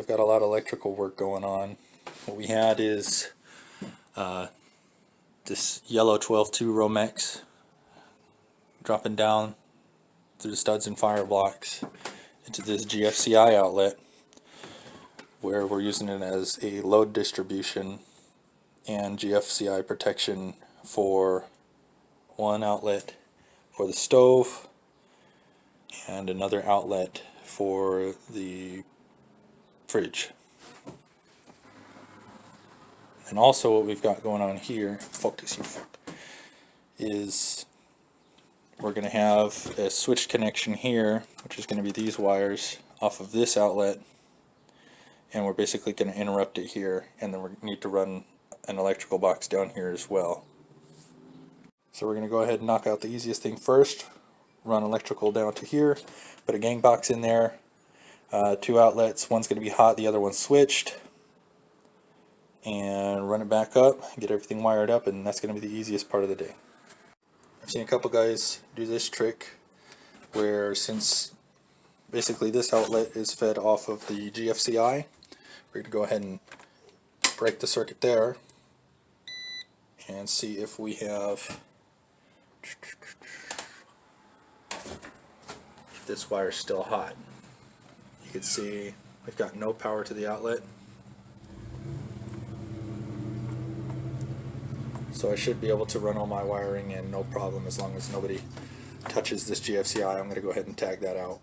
I've got a lot of electrical work going on. What we had is this yellow 12-2 Romex dropping down through the studs and fire blocks into this GFCI outlet, where we're using it as a load distribution and GFCI protection for one outlet for the stove and another outlet for the fridge. And also what we've got going on here, focus you fuck, is we're going to have a switch connection here, which is going to be these wires off of this outlet, and we're basically going to interrupt it here, and then we need to run an electrical box down here as well. So we're going to go ahead and knock out the easiest thing first, run electrical down to here, put a gang box in there, 2 outlets, one's going to be hot, the other one's switched, and run it back up, get everything wired up, and that's going to be the easiest part of the day. I've seen a couple guys do this trick where, since basically this outlet is fed off of the GFCI, we're going to go ahead and break the circuit there and see if we have, if this wire is still hot. You can see we've got no power to the outlet. So I should be able to run all my wiring in no problem as long as nobody touches this GFCI. I'm going to go ahead and tag that out.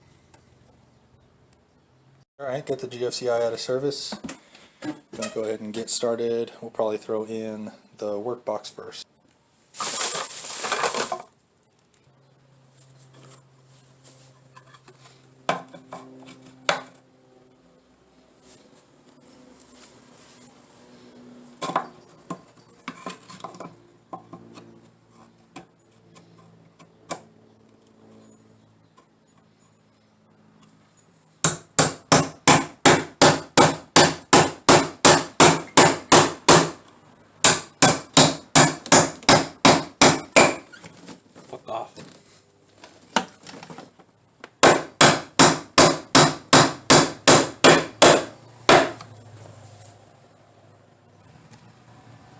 Alright, got the GFCI out of service. Going to go ahead and get started. We'll probably throw in the work box first. Fuck off.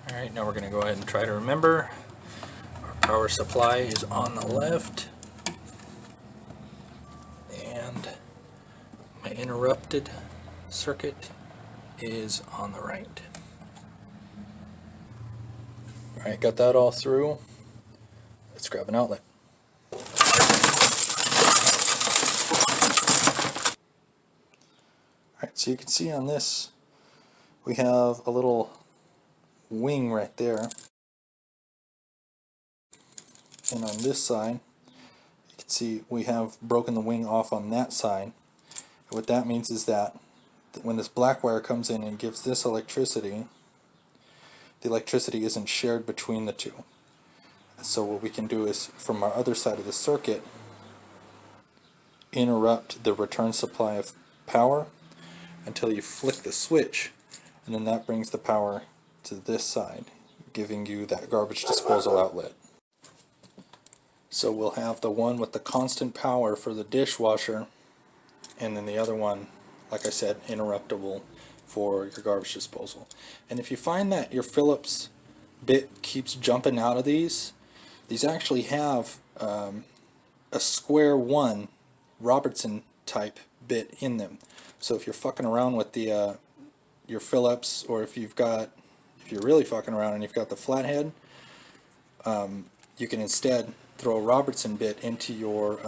Alright, now we're going to go ahead and try to remember our power supply is on the left and my interrupted circuit is on the right. Alright, got that all through. Let's grab an outlet. Alright, so you can see on this we have a little wing right there, and on this side you can see we have broken the wing off on that side. And what that means is that when this black wire comes in and gives this electricity, the electricity isn't shared between the two. So what we can do is, from our other side of the circuit, interrupt the return supply of power until you flick the switch, and then that brings the power to this side, giving you that garbage disposal outlet. So we'll have the one with the constant power for the dishwasher, and then the other one, like I said, interruptible for your garbage disposal. And if you find that your Phillips bit keeps jumping out of these actually have a square 1 Robertson type bit in them. So if you're fucking around with the your Phillips, or if you're really fucking around and you've got the flathead, you can instead throw a Robertson bit into your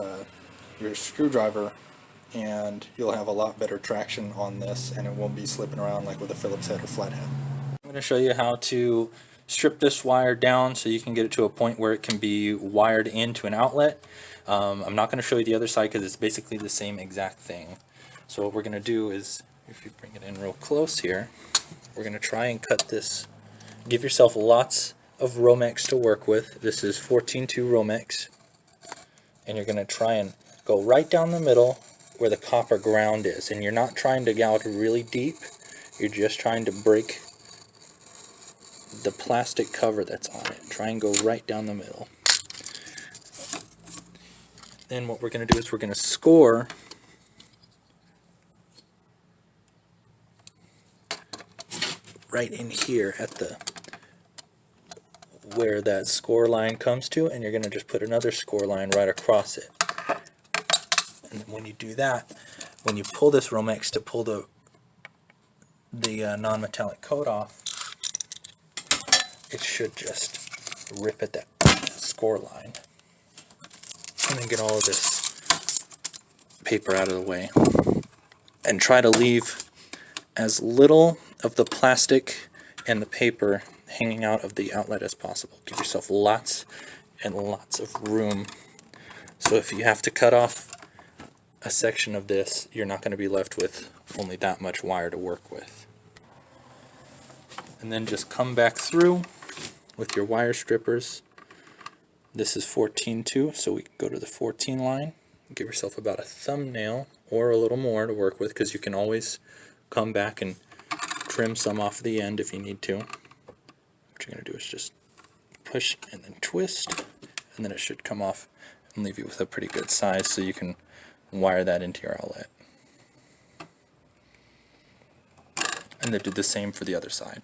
screwdriver, and you'll have a lot better traction on this, and it won't be slipping around like with a Phillips head or flathead. I'm going to show you how to strip this wire down so you can get it to a point where it can be wired into an outlet. I'm not going to show you the other side because it's basically the same exact thing. So what we're going to do is, if you bring it in real close here, we're going to try and cut this. Give yourself lots of Romex to work with. This is 14-2 Romex, and you're going to try and go right down the middle where the copper ground is, and you're not trying to gouge really deep, you're just trying to break the plastic cover that's on it. Try and go right down the middle. Then what we're going to do is we're going to score right in here at the where that score line comes to, and you're going to just put another score line right across it. And when you do that, when you pull this Romex to pull the non-metallic coat off, it should just rip at that score line. And then get all of this paper out of the way. And try to leave as little of the plastic and the paper hanging out of the outlet as possible. Give yourself lots and lots of room. So if you have to cut off a section of this, you're not going to be left with only that much wire to work with. And then just come back through with your wire strippers. This is 14.2, so we can go to the 14 line. Give yourself about a thumbnail or a little more to work with, because you can always come back and trim some off the end if you need to. What you're going to do is just push and then twist, and then it should come off and leave you with a pretty good size so you can wire that into your outlet. And then do the same for the other side.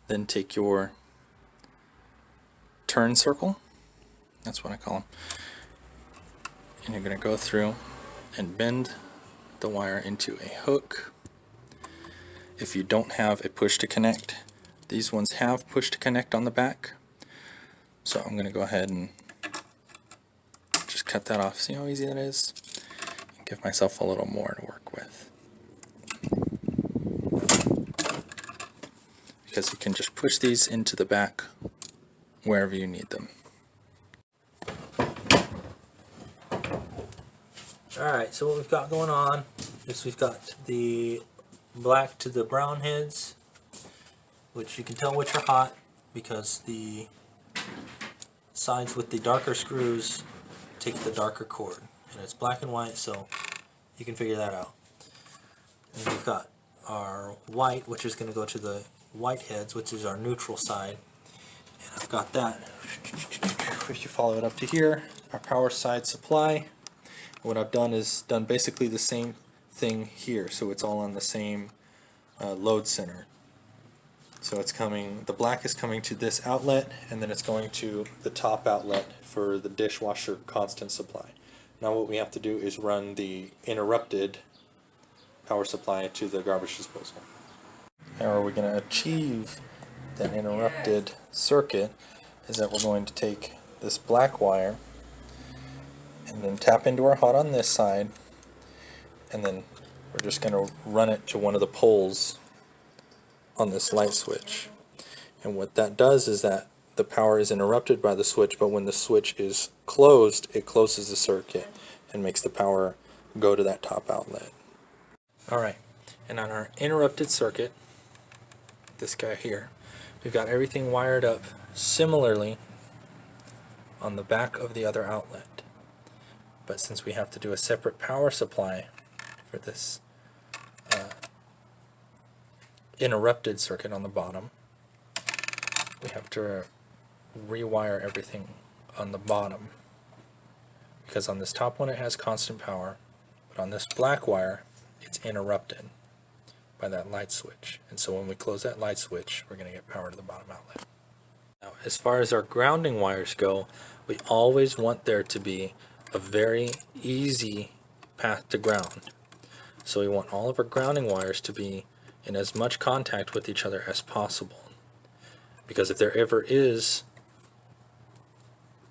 Then take your turn circle, that's what I call them, and you're going to go through and bend the wire into a hook. If you don't have a push to connect, these ones have push to connect on the back, so I'm going to go ahead and just cut that off. See how easy that is? Give myself a little more to work with, because you can just push these into the back wherever you need them. Alright, so what we've got going on is we've got the black to the brown heads, which you can tell which are hot because the sides with the darker screws take the darker cord, and it's black and white, so you can figure that out. And we've got our white, which is going to go to the white heads, which is our neutral side, and I've got that. If you follow it up to here, our power side supply. What I've done is done basically the same thing here, so it's all on the same load center. So it's coming, the black is coming to this outlet, and then it's going to the top outlet for the dishwasher constant supply. Now what we have to do is run the interrupted power supply to the garbage disposal. How are we going to achieve that interrupted circuit is that we're going to take this black wire and then tap into our hot on this side, and then we're just going to run it to one of the poles on this light switch. And what that does is that the power is interrupted by the switch, but when the switch is closed, it closes the circuit and makes the power go to that top outlet. Alright, and on our interrupted circuit, this guy here, we've got everything wired up similarly on the back of the other outlet. But since we have to do a separate power supply for this interrupted circuit on the bottom, we have to rewire everything on the bottom, because on this top one it has constant power, but on this black wire it's interrupted by that light switch, and so when we close that light switch we're going to get power to the bottom outlet. Now as far as our grounding wires go, we always want there to be a very easy path to ground. So we want all of our grounding wires to be in as much contact with each other as possible, because if there ever is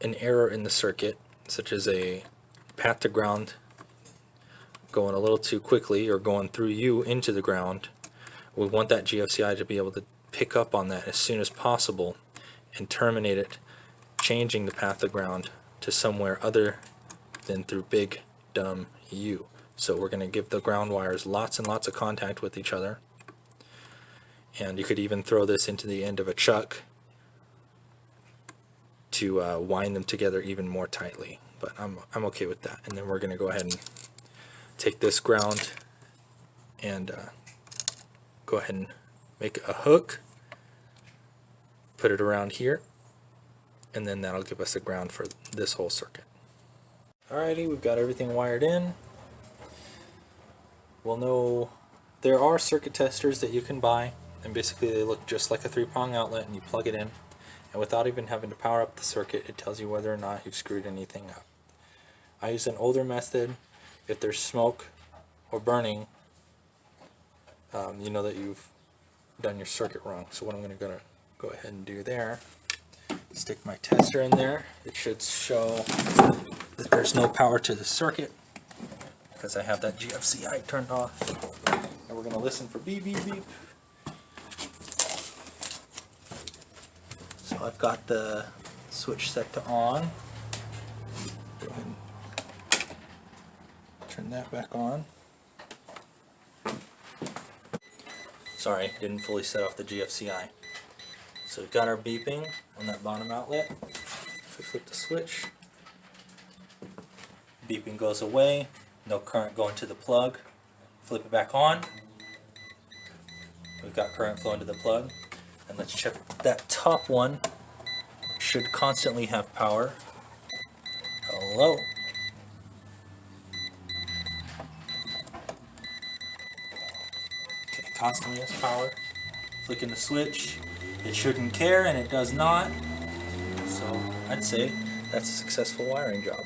an error in the circuit, such as a path to ground going a little too quickly or going through you into the ground, we want that GFCI to be able to pick up on that as soon as possible and terminate it, changing the path to ground to somewhere other than through big dumb you. So we're going to give the ground wires lots and lots of contact with each other, and you could even throw this into the end of a chuck to wind them together even more tightly, but I'm okay with that. And then we're going to go ahead and take this ground and go ahead and make a hook, put it around here, and then that'll give us a ground for this whole circuit. Alrighty, we've got everything wired in. We'll know there are circuit testers that you can buy and basically they look just like a 3-prong outlet, and you plug it in, and without even having to power up the circuit, it tells you whether or not you've screwed anything up. I use an older method. If there's smoke or burning, you know that you've done your circuit wrong. So what I'm going to go ahead and do there, stick my tester in there. It should show that there's no power to the circuit because I have that GFCI turned off. And we're going to listen for beep beep beep. So I've got the switch set to on. Go ahead and turn that back on. Sorry, didn't fully set off the GFCI. So we've got our beeping on that bottom outlet. If we flip the switch, beeping goes away, no current going to the plug. Flip it back on. We've got current flowing to the plug. And let's check that top one. Should constantly have power. Hello. Okay, constantly has power. Flicking the switch. It shouldn't care, and it does not. So I'd say that's a successful wiring job.